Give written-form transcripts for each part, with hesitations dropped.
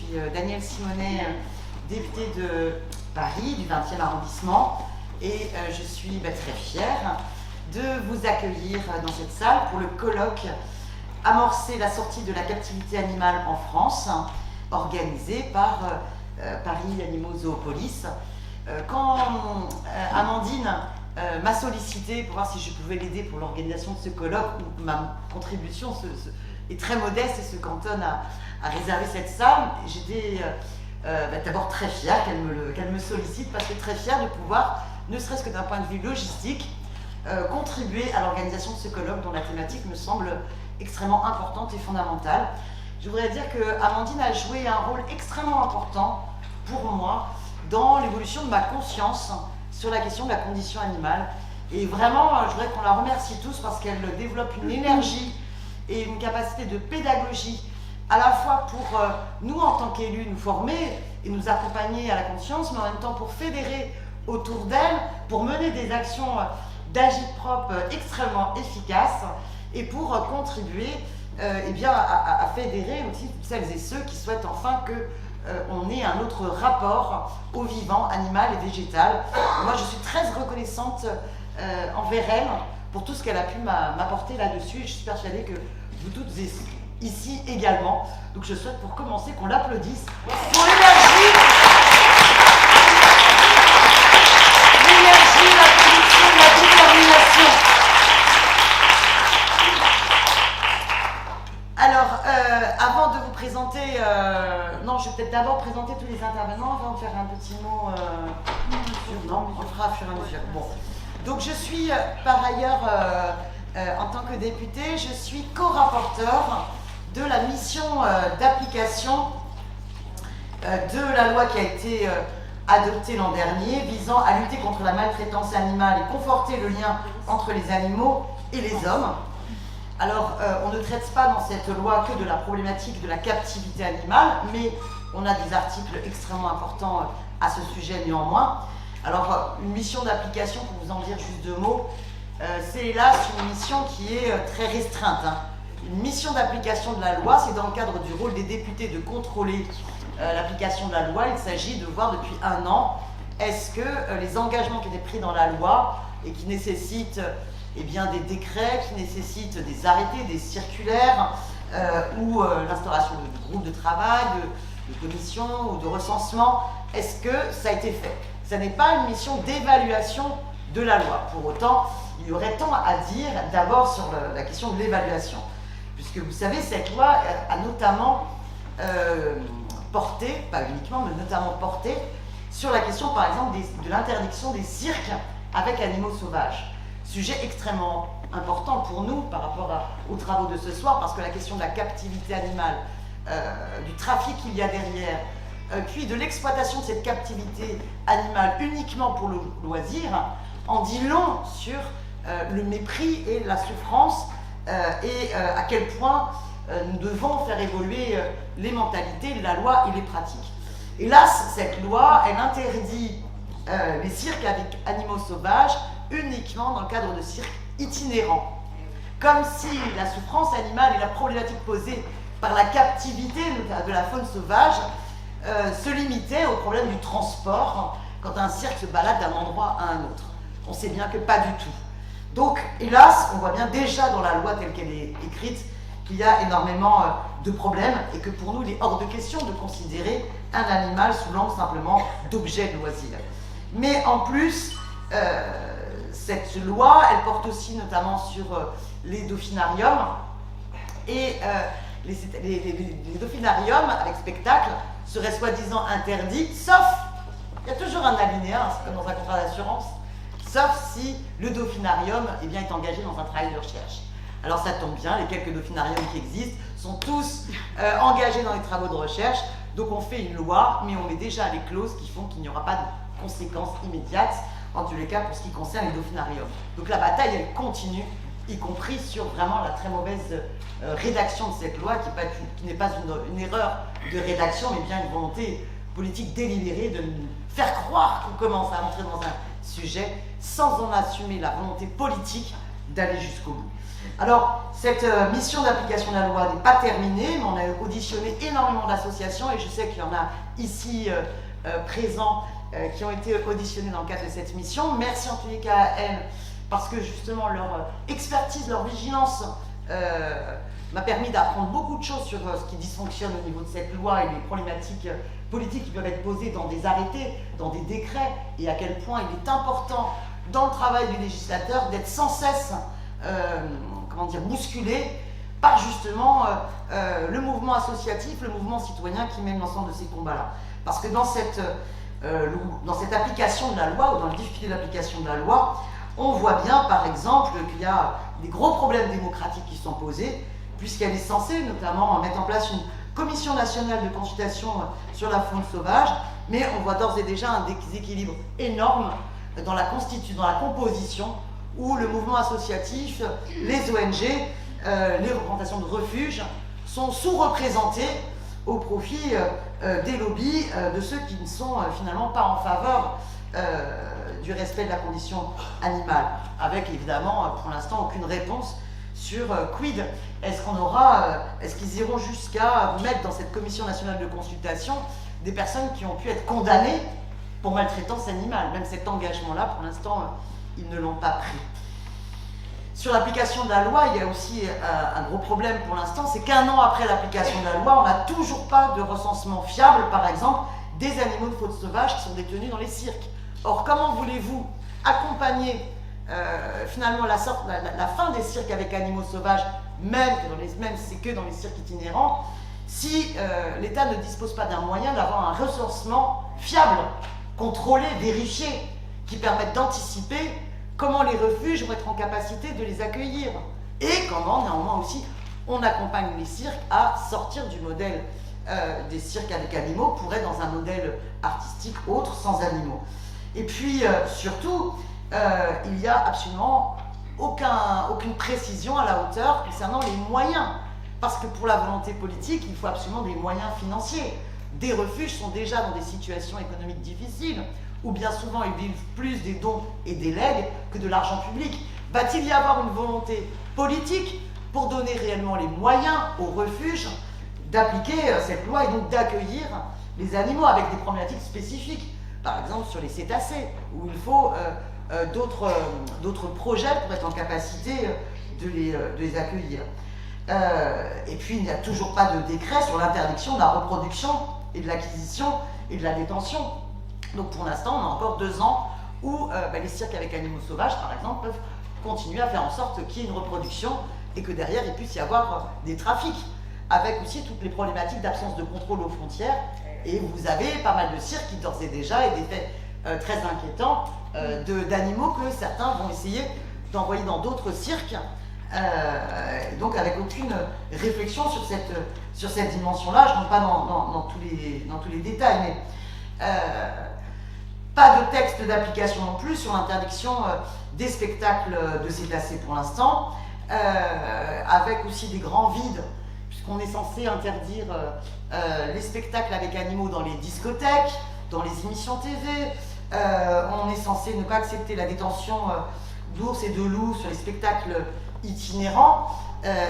suis Danielle Simonet, députée de Paris, du 20e arrondissement, et je suis très fière de vous accueillir dans cette salle pour le colloque Amorcer la sortie de la captivité animale en France, organisé par Paris Animaux Zoopolis. Quand Amandine m'a sollicité pour voir si je pouvais l'aider pour l'organisation de ce colloque, où ma contribution est très modeste et se cantonne à réserver cette salle, j'étais d'abord très fière qu'elle me sollicite, parce que très fière de pouvoir, ne serait-ce que d'un point de vue logistique, contribuer à l'organisation de ce colloque dont la thématique me semble extrêmement importante et fondamentale. Je voudrais dire que Amandine a joué un rôle extrêmement important pour moi dans l'évolution de ma conscience sur la question de la condition animale. Et vraiment, je voudrais qu'on la remercie tous parce qu'elle développe une énergie et une capacité de pédagogie à la fois pour nous en tant qu'élus nous former et nous accompagner à la conscience, mais en même temps pour fédérer autour d'elle, pour mener des actions d'agit-prop extrêmement efficaces et pour contribuer à fédérer aussi toutes celles et ceux qui souhaitent enfin qu'on ait un autre rapport au vivant, animal et végétal. Moi, je suis très reconnaissante envers elle pour tout ce qu'elle a pu m'apporter là-dessus, et je suis persuadée que vous toutes ici également. Donc je souhaite pour commencer qu'on l'applaudisse pour l'énergie, la conviction, la détermination. Alors, avant de vous présenter, non, je vais peut-être d'abord présenter tous les intervenants avant de faire un petit mot non, on le fera au fur et à mesure. Bon. Donc je suis par ailleurs, en tant que députée, je suis co-rapporteur de la mission d'application de la loi qui a été adoptée l'an dernier, visant à lutter contre la maltraitance animale et conforter le lien entre les animaux et les hommes. Alors, on ne traite pas dans cette loi que de la problématique de la captivité animale, mais on a des articles extrêmement importants à ce sujet néanmoins. Alors, une mission d'application, pour vous en dire juste deux mots, c'est hélas une mission qui est très restreinte. Une mission d'application de la loi, c'est dans le cadre du rôle des députés de contrôler l'application de la loi. Il s'agit de voir depuis un an, est-ce que les engagements qui étaient pris dans la loi et qui nécessitent des décrets, qui nécessitent des arrêtés, des circulaires ou l'instauration de groupes de travail, de commissions ou de recensement, est-ce que ça a été fait? Ce n'est pas une mission d'évaluation de la loi. Pour autant, il y aurait tant à dire d'abord sur la question de l'évaluation. Puisque vous savez, cette loi a notamment porté, pas uniquement, mais notamment porté sur la question, par exemple, de l'interdiction des cirques avec animaux sauvages. Sujet extrêmement important pour nous par rapport aux travaux de ce soir, parce que la question de la captivité animale, du trafic qu'il y a derrière, puis de l'exploitation de cette captivité animale uniquement pour le loisir, en dit long sur le mépris et la souffrance et à quel point nous devons faire évoluer les mentalités, la loi et les pratiques. Hélas, cette loi, elle interdit les cirques avec animaux sauvages uniquement dans le cadre de cirques itinérants. Comme si la souffrance animale et la problématique posée par la captivité de la faune sauvage se limitaient au problème du transport quand un cirque se balade d'un endroit à un autre. On sait bien que pas du tout. Donc, hélas, on voit bien déjà dans la loi telle qu'elle est écrite qu'il y a énormément de problèmes et que pour nous, il est hors de question de considérer un animal sous l'angle simplement d'objet de loisir. Mais en plus, cette loi, elle porte aussi notamment sur les dauphinariums. Et les dauphinariums avec spectacle seraient soi-disant interdits, sauf, il y a toujours un alinéa, c'est comme dans un contrat d'assurance, sauf si le dauphinarium est engagé dans un travail de recherche. Alors ça tombe bien, les quelques dauphinariums qui existent sont tous engagés dans les travaux de recherche, donc on fait une loi, mais on met déjà les clauses qui font qu'il n'y aura pas de conséquences immédiates, en tous les cas pour ce qui concerne les dauphinariums. Donc la bataille, elle continue, y compris sur vraiment la très mauvaise rédaction de cette loi, qui n'est pas une erreur de rédaction, mais bien une volonté politique délibérée de nous faire croire qu'on commence à entrer dans un sujet sans en assumer la volonté politique d'aller jusqu'au bout. Alors, cette mission d'application de la loi n'est pas terminée, mais on a auditionné énormément d'associations et je sais qu'il y en a ici présents qui ont été auditionnés dans le cadre de cette mission. Merci en tous les cas à elles, parce que justement leur expertise, leur vigilance m'a permis d'apprendre beaucoup de choses sur ce qui dysfonctionne au niveau de cette loi et les problématiques politiques qui peuvent être posées dans des arrêtés, dans des décrets, et à quel point il est important dans le travail du législateur d'être sans cesse bousculé par justement le mouvement associatif, le mouvement citoyen qui mène l'ensemble de ces combats-là. Parce que dans cette application de la loi, ou dans le difficulté d'application de la loi, on voit bien par exemple qu'il y a des gros problèmes démocratiques qui sont posés, puisqu'elle est censée notamment mettre en place une commission nationale de consultation sur la faune sauvage, mais on voit d'ores et déjà un déséquilibre énorme dans la composition, où le mouvement associatif, les ONG, les représentations de refuges sont sous-représentés au profit des lobbies, de ceux qui ne sont finalement pas en faveur du respect de la condition animale, avec évidemment pour l'instant aucune réponse sur quid. Est-ce qu'ils iront jusqu'à mettre dans cette commission nationale de consultation des personnes qui ont pu être condamnées pour maltraitance animale? Même cet engagement-là, pour l'instant, ils ne l'ont pas pris. Sur l'application de la loi, il y a aussi un gros problème pour l'instant, c'est qu'un an après l'application de la loi, on n'a toujours pas de recensement fiable, par exemple, des animaux de faune sauvage qui sont détenus dans les cirques. Or, comment voulez-vous accompagner finalement la fin des cirques avec animaux sauvages, même si c'est que dans les cirques itinérants, si l'État ne dispose pas d'un moyen d'avoir un recensement fiable, contrôlé, vérifié, qui permette d'anticiper comment les refuges vont être en capacité de les accueillir et comment, néanmoins aussi, on accompagne les cirques à sortir du modèle des cirques avec animaux pour être dans un modèle artistique autre, sans animaux. Et puis, surtout, il n'y a absolument aucune précision à la hauteur concernant les moyens. Parce que pour la volonté politique, il faut absolument des moyens financiers. Des refuges sont déjà dans des situations économiques difficiles, où bien souvent ils vivent plus des dons et des legs que de l'argent public. Va-t-il y avoir une volonté politique pour donner réellement les moyens aux refuges d'appliquer cette loi et donc d'accueillir les animaux avec des problématiques spécifiques, par exemple sur les cétacés, où il faut d'autres projets pour être en capacité de les accueillir. Et puis il n'y a toujours pas de décret sur l'interdiction de la reproduction et de l'acquisition et de la détention. Donc pour l'instant, on a encore 2 ans où les cirques avec animaux sauvages, par exemple, peuvent continuer à faire en sorte qu'il y ait une reproduction et que derrière, il puisse y avoir des trafics, avec aussi toutes les problématiques d'absence de contrôle aux frontières. Et vous avez pas mal de cirques qui, d'ores et déjà, et des faits très inquiétants d'animaux que certains vont essayer d'envoyer dans d'autres cirques, donc avec aucune réflexion sur cette dimension-là. Je ne rentre pas dans tous les détails, mais pas de texte d'application non plus sur l'interdiction des spectacles de cétacés pour l'instant, avec aussi des grands vides, puisqu'on est censé interdire les spectacles avec animaux dans les discothèques, dans les émissions TV, on est censé ne pas accepter la détention d'ours et de loups sur les spectacles itinérants,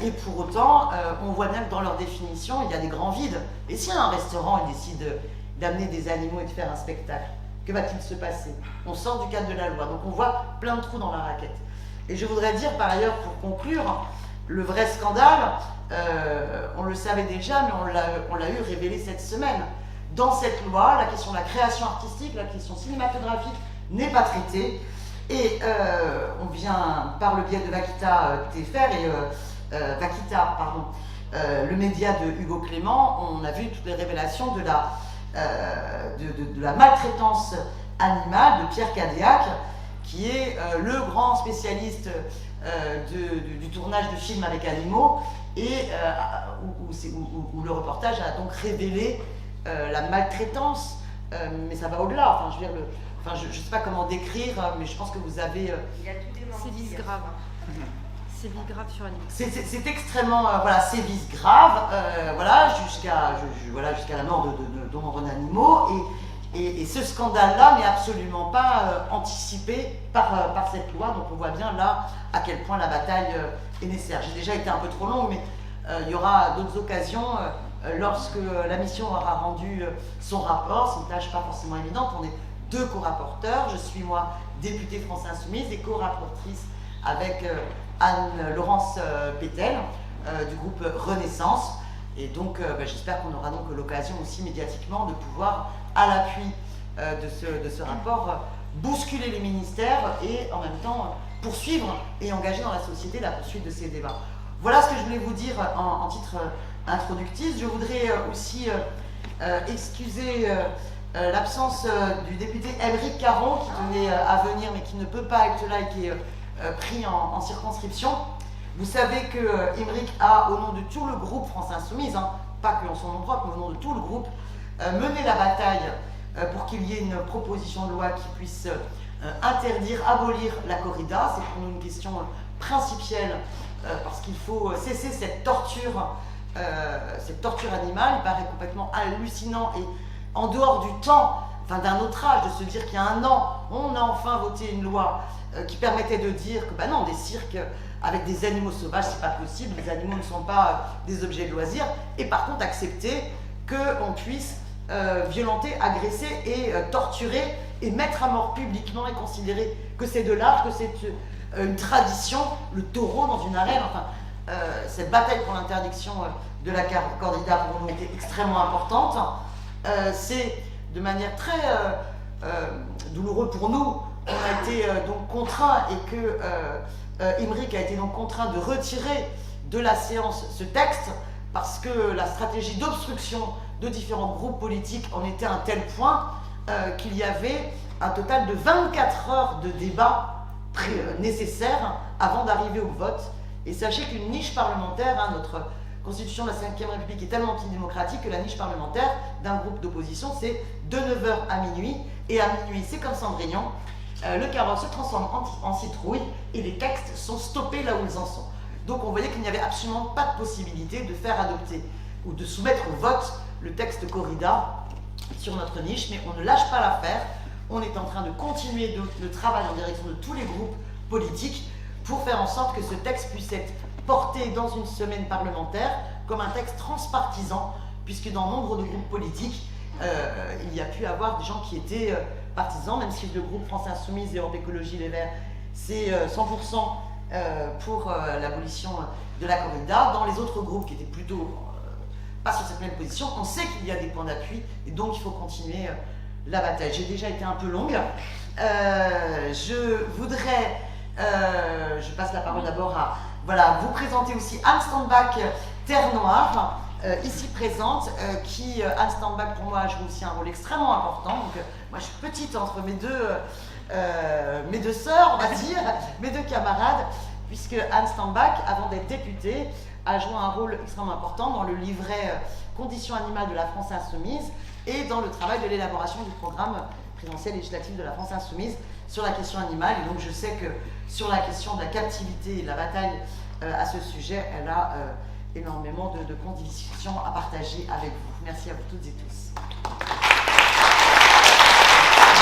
et pour autant, on voit bien que dans leur définition, il y a des grands vides. Et si un restaurant décide d'amener des animaux et de faire un spectacle, que va-t-il se passer? On sort du cadre de la loi, donc on voit plein de trous dans la raquette. Et je voudrais dire par ailleurs, pour conclure, le vrai scandale, on le savait déjà, mais on l'a eu révélé cette semaine. Dans cette loi, la question de la création artistique, la question cinématographique n'est pas traitée. Et on vient, par le biais de Vaquita TFR et Vaquita, pardon, le média de Hugo Clément, on a vu toutes les révélations de la maltraitance animale de Pierre Cadéac, qui est le grand spécialiste du tournage de films avec animaux, et où le reportage a donc révélé la maltraitance, mais ça va au-delà. Je ne sais pas comment décrire, mais je pense que vous avez... Il y a tout démenti. Sévices graves. Sévices graves sur animaux. C'est extrêmement... sévices graves, jusqu'à la mort de nombreux animaux. Et ce scandale-là n'est absolument pas anticipé par cette loi, donc on voit bien là à quel point la bataille est nécessaire. J'ai déjà été un peu trop longue, mais il y aura d'autres occasions lorsque la mission aura rendu son rapport. C'est une tâche pas forcément évidente. On est 2 co-rapporteurs. Je suis moi députée France Insoumise et co-rapportrice avec Anne-Laurence Pétel du groupe Renaissance. Et donc j'espère qu'on aura donc l'occasion aussi médiatiquement de pouvoir, à l'appui de ce rapport, bousculer les ministères et en même temps poursuivre et engager dans la société la poursuite de ces débats. Voilà ce que je voulais vous dire en titre introductif. Je voudrais aussi excuser l'absence du député Aymeric Caron qui tenait à venir mais qui ne peut pas être là et qui est pris en circonscription. Vous savez que Aymeric a, au nom de tout le groupe France Insoumise, pas que en son nom propre, mais au nom de tout le groupe, mené la bataille pour qu'il y ait une proposition de loi qui puisse interdire, abolir la corrida. C'est pour nous une question principielle parce qu'il faut cesser cette torture animale. Il paraît complètement hallucinant et en dehors du temps, d'un autre âge, de se dire qu'il y a 1 an, on a enfin voté une loi qui permettait de dire que non, des cirques avec des animaux sauvages, c'est pas possible, les animaux ne sont pas des objets de loisirs, et par contre accepter qu'on puisse violenter, agresser et torturer et mettre à mort publiquement et considérer que c'est de l'art, que c'est une tradition, le taureau dans une arène. Cette bataille pour l'interdiction de la corrida pour nous était extrêmement importante. C'est de manière très douloureuse pour nous. On a été donc contraints et que Aymeric a été donc contraint de retirer de la séance ce texte parce que la stratégie d'obstruction de différents groupes politiques en était à un tel point qu'il y avait un total de 24 heures de débat nécessaires avant d'arriver au vote. Et sachez qu'une niche parlementaire, notre constitution de la Ve République est tellement antidémocratique que la niche parlementaire d'un groupe d'opposition, c'est de 9h à minuit. Et à minuit, c'est comme Cendrillon, le carrosse se transforme en citrouille et les textes sont stoppés là où ils en sont. Donc on voyait qu'il n'y avait absolument pas de possibilité de faire adopter ou de soumettre au vote le texte corrida sur notre niche, mais on ne lâche pas l'affaire. On est en train de continuer le travail en direction de tous les groupes politiques pour faire en sorte que ce texte puisse être porté dans une semaine parlementaire comme un texte transpartisan, puisque dans nombre de groupes politiques, il y a pu avoir des gens qui étaient partisans, même si le groupe France Insoumise et Europe Écologie Les Verts, c'est 100% pour l'abolition de la corrida. Dans les autres groupes qui étaient plutôt pas sur cette même position, on sait qu'il y a des points d'appui et donc il faut continuer la bataille. J'ai déjà été un peu longue. Je voudrais, je passe la parole d'abord à vous présenter aussi Anne Standbach, Terre Noire, ici présente, qui, Anne Standbach pour moi joue aussi un rôle extrêmement important. Donc moi je suis petite entre mes deux sœurs, on va dire, mes 2 camarades, puisque Anne Standbach, avant d'être députée, a joué un rôle extrêmement important dans le livret Conditions animales de la France Insoumise et dans le travail de l'élaboration du programme présidentiel législatif de la France Insoumise sur la question animale. Et donc je sais que sur la question de la captivité et de la bataille à ce sujet, elle a énormément de conditions à partager avec vous. Merci à vous toutes et tous.